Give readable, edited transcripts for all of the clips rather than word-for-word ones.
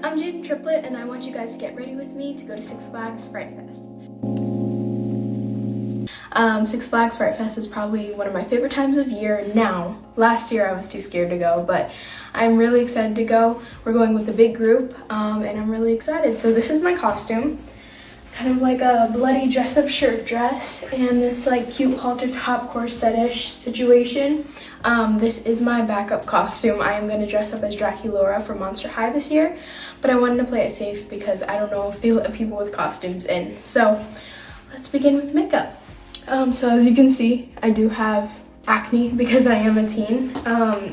I'm Jaidyn Triplett, and I want you guys to get ready with me to go to Six Flags Fright Fest. Six Flags Fright Fest is probably one of my favorite times of year now. Last year I was too scared to go, but I'm really excited to go. We're going with a big group, and I'm really excited. So this is my costume. Kind of like a bloody dress-up shirt dress and this like cute halter top corset-ish situation. This is my backup costume. I am going to dress up as Draculaura from Monster High this year, but I wanted to play it safe because I don't know if they let people with costumes in. So let's begin with makeup. So as you can see, I do have acne because I am a teen.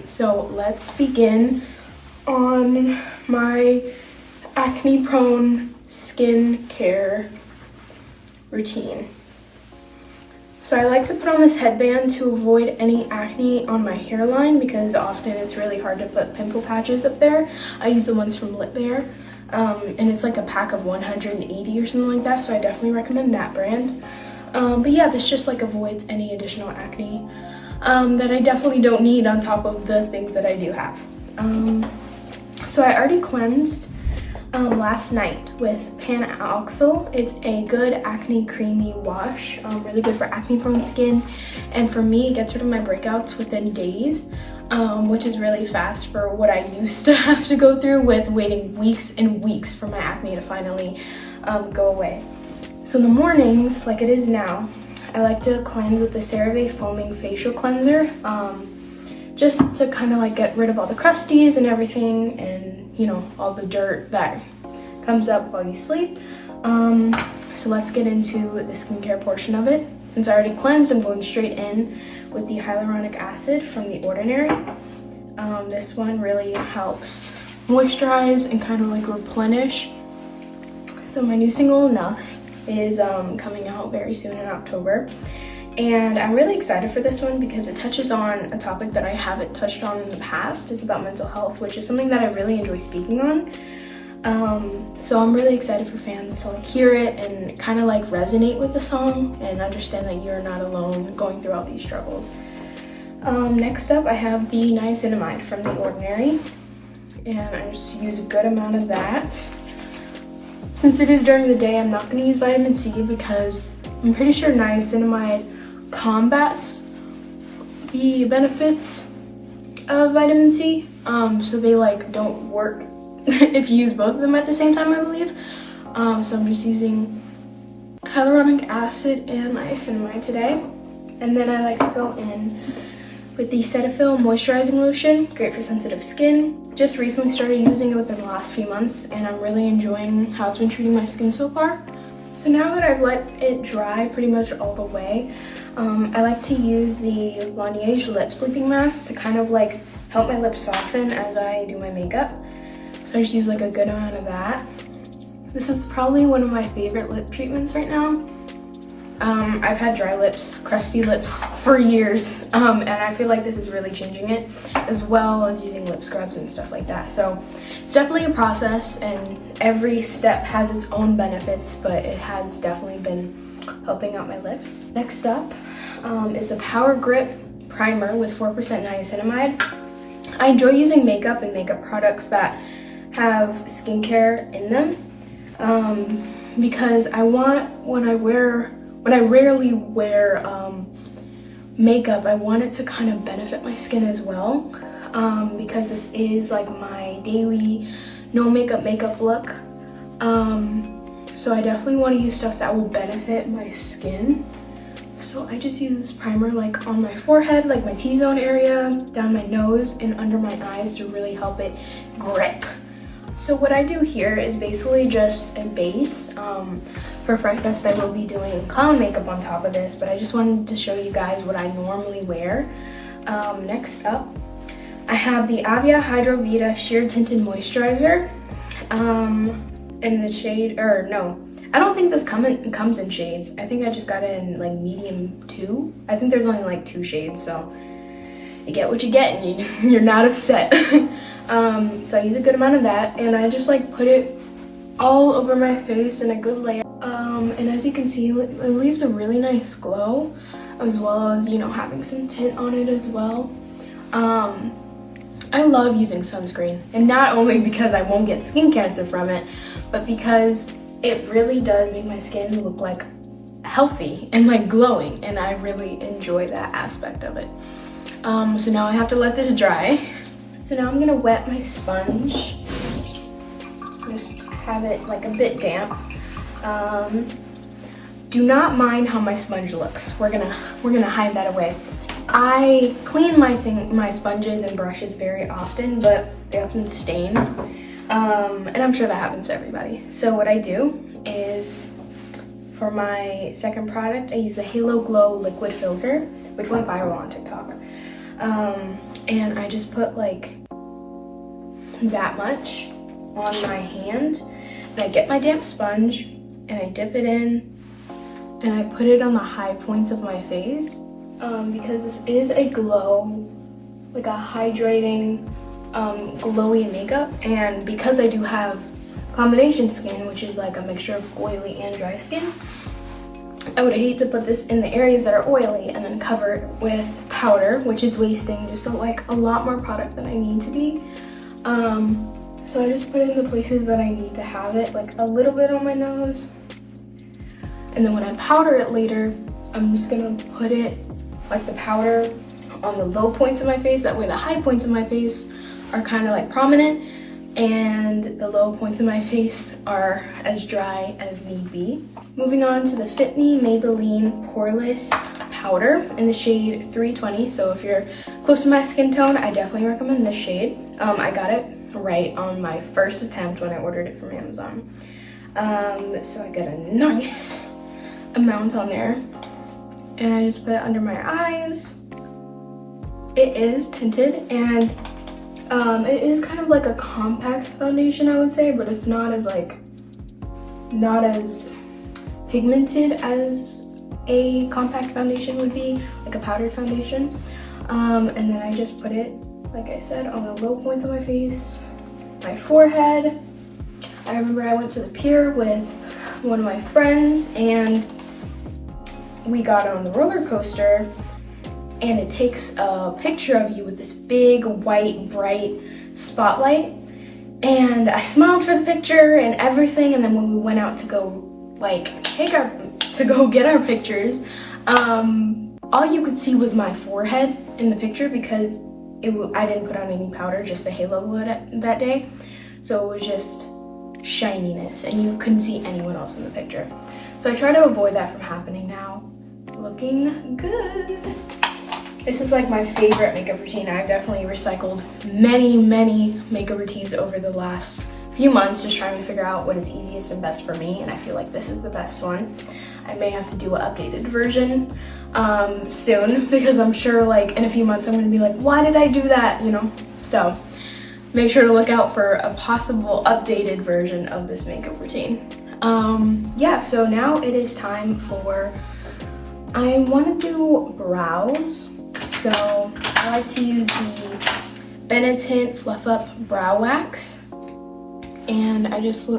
So let's begin on my acne-prone skin care routine. So I like to put on this headband to avoid any acne on my hairline because often it's really hard to put pimple patches up there. I use the ones from Lip Bare, and it's like a pack of 180 or something like that, so I definitely recommend that brand. But yeah, this just like avoids any additional acne that I definitely don't need on top of the things that I do have. So I already cleansed last night with Pan-Oxyl. It's a good acne creamy wash, really good for acne prone skin, and for me it gets rid of my breakouts within days, which is really fast for what I used to have to go through with waiting weeks and weeks for my acne to finally go away. So in the mornings, like it is now, I like to cleanse with the CeraVe foaming facial cleanser, just to kind of like get rid of all the crusties and everything, and you know, all the dirt that comes up while you sleep. So let's get into the skincare portion of it. Since I already cleansed, I'm going straight in with the hyaluronic acid from The Ordinary. This one really helps moisturize and kind of like replenish. So my new single, Enough, is coming out very soon in October. And I'm really excited for this one because it touches on a topic that I haven't touched on in the past. It's about mental health, which is something that I really enjoy speaking on. So I'm really excited for fans to like hear it and kind of like resonate with the song and understand that you're not alone going through all these struggles. Next up, I have the niacinamide from The Ordinary, and I just use a good amount of that. Since it is during the day, I'm not going to use vitamin C because I'm pretty sure niacinamide combats the benefits of vitamin C, so they like don't work if you use both of them at the same time, I believe. So I'm just using hyaluronic acid and niacinamide today, and then I like to go in with the Cetaphil moisturizing lotion, great for sensitive skin. Just recently started using it within the last few months, and I'm really enjoying how it's been treating my skin so far. So now that I've let it dry pretty much all the way, I like to use the Laneige Lip Sleeping Mask to kind of like help my lips soften as I do my makeup. So I just use like a good amount of that. This is probably one of my favorite lip treatments right now. I've had dry lips, crusty lips for years, and I feel like this is really changing it, as well as using lip scrubs and stuff like that. So it's definitely a process, and every step has its own benefits, but it has definitely been helping out my lips. Next up is the Power Grip Primer with 4% niacinamide. I enjoy using makeup and makeup products that have skincare in them, because I want, when I rarely wear makeup, I want it to kind of benefit my skin as well, because this is like my daily no makeup look. So I definitely want to use stuff that will benefit my skin. So I just use this primer like on my forehead, like my T-zone area, down my nose, and under my eyes to really help it grip. So what I do here is basically just a base. For Fright Fest, I will be doing clown makeup on top of this, but I just wanted to show you guys what I normally wear. Next up, I have the Avia Hydro Vita Sheer Tinted Moisturizer in the shade, or no, I don't think this comes in shades. I think I just got it in like medium 2. I think there's only like 2 shades, so you get what you get and you're not upset. So I use a good amount of that, and I just like put it all over my face in a good layer. And as you can see, it leaves a really nice glow, as well as, you know, having some tint on it as well. I love using sunscreen, and not only because I won't get skin cancer from it, but because it really does make my skin look like healthy and like glowing, and I really enjoy that aspect of it. So now I have to let this dry. So now I'm gonna wet my sponge. Just have it like a bit damp. Do not mind how my sponge looks. We're gonna hide that away. I clean my sponges and brushes very often, but they often stain. And I'm sure that happens to everybody. So what I do is, for my second product, I use the Halo Glow liquid filter, which went viral on TikTok. And I just put like that much on my hand, and I get my damp sponge and I dip it in and I put it on the high points of my face, because this is a glow, like a hydrating, glowy makeup, and because I do have combination skin, which is like a mixture of oily and dry skin, I would hate to put this in the areas that are oily and then cover it with powder, which is wasting just like a lot more product than I need to be. So I just put it in the places that I need to have it, like a little bit on my nose. And then when I powder it later, I'm just gonna put it, like the powder, on the low points of my face. That way the high points of my face are kind of like prominent, and the low points of my face are as dry as need be. Moving on to the Fit Me Maybelline Poreless Powder in the shade 320. So if you're close to my skin tone, I definitely recommend this shade. I got it right on my first attempt when I ordered it from Amazon. So I got a nice amount on there, and I just put it under my eyes. It is tinted, and it is kind of like a compact foundation, I would say, but it's not as pigmented as a compact foundation would be, like a powdered foundation. And then I just put it, like I said, on the low points of my face, my forehead. I remember I went to the pier with one of my friends, and we got on the roller coaster, and it takes a picture of you with this big white bright spotlight, and I smiled for the picture and everything. And then when we went out to go get our pictures, all you could see was my forehead in the picture, because I didn't put on any powder, just the Halo Glow that day, so it was just shininess, and you couldn't see anyone else in the picture. So I try to avoid that from happening now. Looking good. This is like my favorite makeup routine. I've definitely recycled many makeup routines over the last few months, just trying to figure out what is easiest and best for me, and I feel like this is the best one. I may have to do an updated version soon, because I'm sure like in a few months I'm gonna be like, why did I do that, you know? So make sure to look out for a possible updated version of this makeup routine. Yeah, so now it is time for, I want to do brows. So I like to use the Benetint Fluff Up Brow Wax, and I just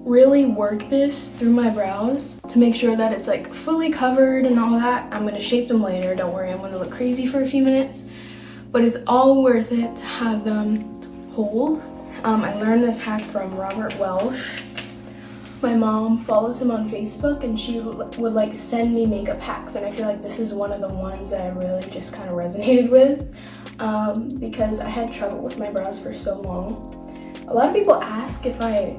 really work this through my brows to make sure that it's like fully covered and all that. I'm gonna shape them later, don't worry, I'm gonna look crazy for a few minutes, but it's all worth it to have them hold. I learned this hack from Robert Welsh. My mom follows him on Facebook, and she would like send me makeup hacks, and I feel like this is one of the ones that I really just kind of resonated with, because I had trouble with my brows for so long. A lot of people ask if I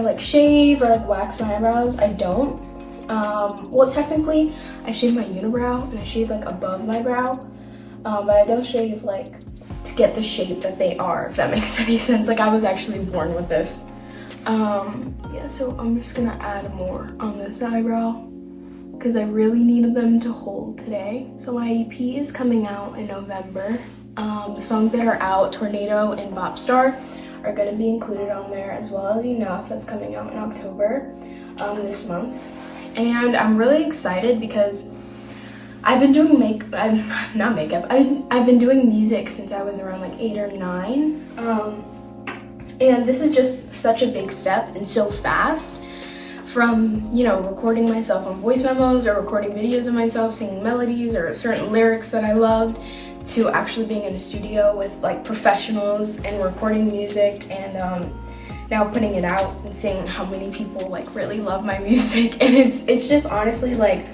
like shave or like wax my eyebrows. I don't. Well, technically I shave my unibrow and I shave like above my brow, but I don't shave like to get the shape that they are, if that makes any sense. Like I was actually born with this. Yeah, so I'm just gonna add more on this eyebrow because I really needed them to hold today. So my EP is coming out in November. The songs that are out, Tornado and Bop Star, are gonna be included on there, as well as Enough, that's coming out in October this month. And I'm really excited because I've been doing I've been doing music since I was around like 8 or 9. And this is just such a big step and so fast, from, you know, recording myself on voice memos or recording videos of myself singing melodies or certain lyrics that I loved, to actually being in a studio with like professionals and recording music, and now putting it out and seeing how many people like really love my music. And it's just honestly like,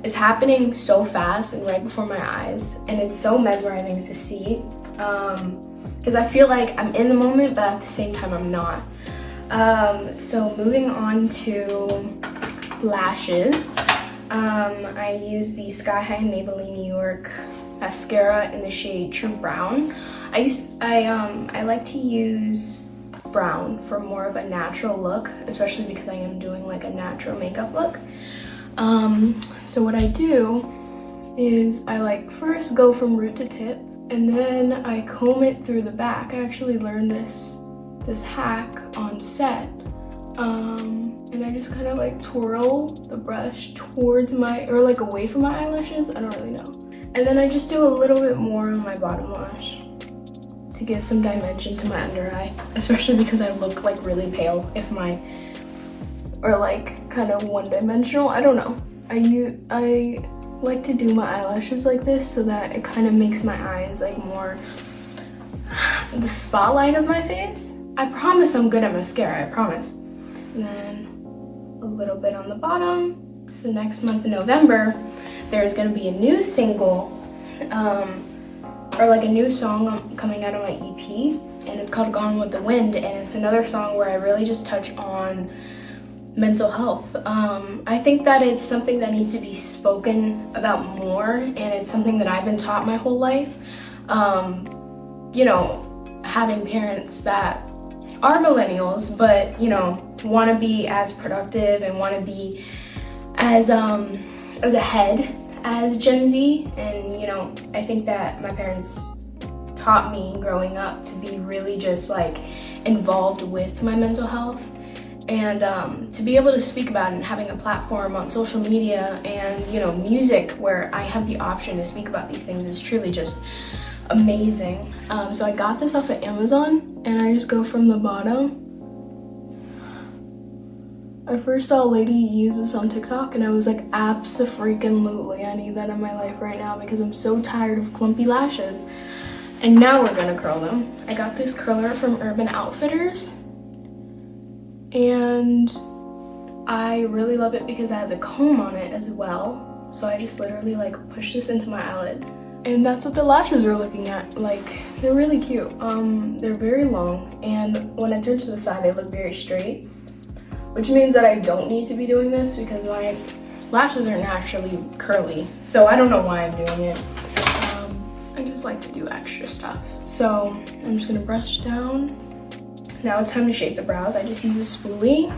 it's happening so fast and right before my eyes, and it's so mesmerizing to see, because I feel like I'm in the moment, but at the same time I'm not. So moving on to lashes, I use the Sky High Maybelline New York mascara in the shade True Brown. I like to use brown for more of a natural look, especially because I am doing like a natural makeup look. So what I do is I like first go from root to tip, and then I comb it through the back. I actually learned this hack on set, and I just kind of like twirl the brush towards or like away from my eyelashes, I don't really know. And then I just do a little bit more on my bottom lash to give some dimension to my under eye, especially because I look like really pale or like kind of one-dimensional, I don't know. I like to do my eyelashes like this so that it kind of makes my eyes like more the spotlight of my face. I promise I'm good at mascara, I promise. And then a little bit on the bottom. So next month in November, there's gonna be a new single, or like a new song coming out of my EP, and it's called Gone with the Wind, and it's another song where I really just touch on mental health. I think that it's something that needs to be spoken about more, and it's something that I've been taught my whole life. You know, having parents that are millennials, but you know, want to be as productive and want to be as ahead as Gen Z. And you know, I think that my parents taught me growing up to be really just like involved with my mental health, and to be able to speak about it and having a platform on social media and, you know, music where I have the option to speak about these things is truly just amazing. So I got this off of Amazon, and I just go from the bottom. I first saw a lady use this on TikTok, and I was like, abso-freaking-lutely, I need that in my life right now because I'm so tired of clumpy lashes. And now we're gonna curl them. I got this curler from Urban Outfitters, and I really love it because it has a comb on it as well. So I just literally like push this into my eyelid, and that's what the lashes are looking at. Like, they're really cute. They're very long, and when I turn to the side, they look very straight, which means that I don't need to be doing this because my lashes are naturally curly. So I don't know why I'm doing it. I just like to do extra stuff. So I'm just gonna brush down. Now it's time to shape the brows. I just use a spoolie,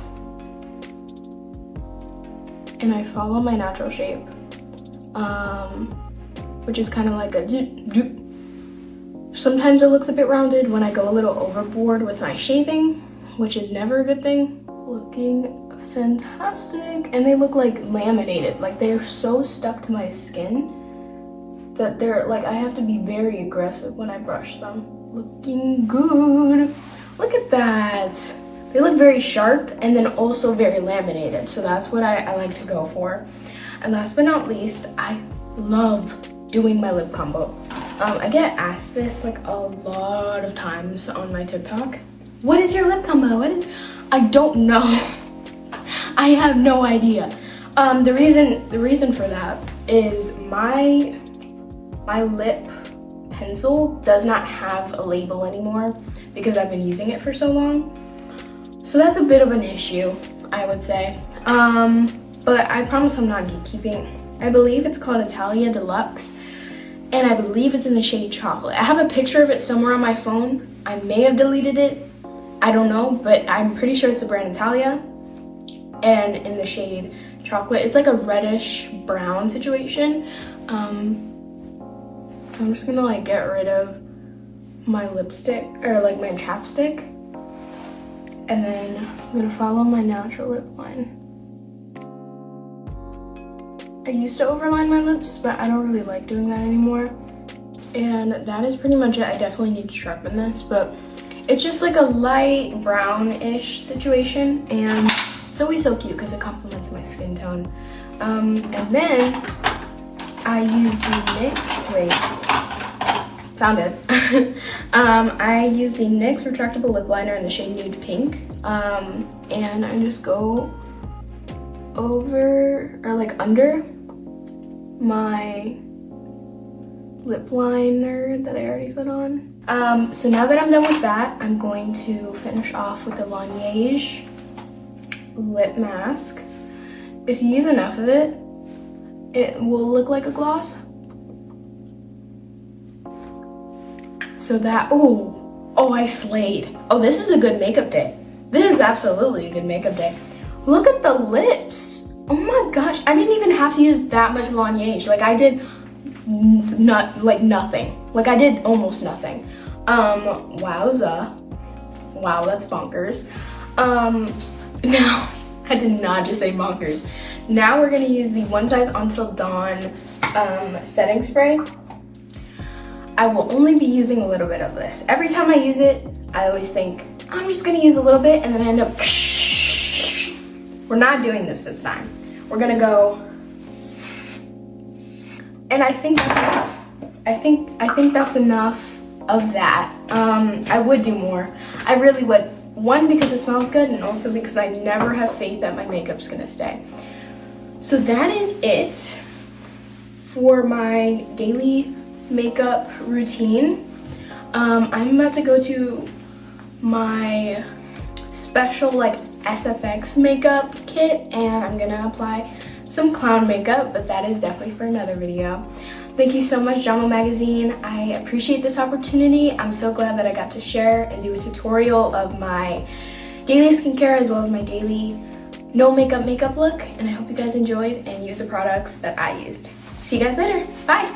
and I follow my natural shape, which is kind of like a doop. Sometimes it looks a bit rounded when I go a little overboard with my shaving, which is never a good thing. Looking fantastic, and they look like laminated. Like, they're so stuck to my skin that they're like, I have to be very aggressive when I brush them. Looking good. Look at that. They look very sharp and then also very laminated. So that's what I like to go for. And last but not least, I love doing my lip combo. I get asked this like a lot of times on my TikTok. What is your lip combo? I don't know. I have no idea. The reason for that is my lip pencil does not have a label anymore because I've been using it for so long. So that's a bit of an issue, I would say. But I promise I'm not gatekeeping. I believe it's called Italia Deluxe, and I believe it's in the shade Chocolate. I have a picture of it somewhere on my phone. I may have deleted it. I don't know, but I'm pretty sure it's the brand Italia, and in the shade Chocolate. It's like a reddish brown situation. So I'm just gonna like get rid of my lipstick, or like my chapstick, and then I'm gonna follow my natural lip line. I used to overline my lips, but I don't really like doing that anymore. And that is pretty much it. I definitely need to sharpen this, but it's just like a light brownish situation, and it's always so cute because it complements my skin tone. And then I use the NYX, found it. I use the NYX retractable lip liner in the shade Nude Pink. And I just go over, or like under my lip liner that I already put on. So now that I'm done with that, I'm going to finish off with the Laneige lip mask. If you use enough of it, it will look like a gloss. So that, oh, I slayed. Oh, this is a good makeup day. This is absolutely a good makeup day. Look at the lips. Oh my gosh, I didn't even have to use that much Laneige. Like I did nothing. Like I did almost nothing. Wowza. Wow, that's bonkers. Now, I did not just say bonkers. Now we're gonna use the One Size Until Dawn setting spray. I will only be using a little bit of this. Every time I use it, I always think, I'm just gonna use a little bit, and then I end up, we're not doing this time. We're gonna go, and I think that's enough. I think that's enough of that. I would do more. I really would. One, because it smells good, and also because I never have faith that my makeup's gonna stay. So that is it for my daily makeup routine. I'm about to go to my special like SFX makeup kit, and I'm gonna apply some clown makeup, but that is definitely for another video. Thank you so much, Jamo Magazine. I appreciate this opportunity. I'm so glad that I got to share and do a tutorial of my daily skincare as well as my daily no makeup look, and I hope you guys enjoyed and used the products that I used. See you guys later. Bye.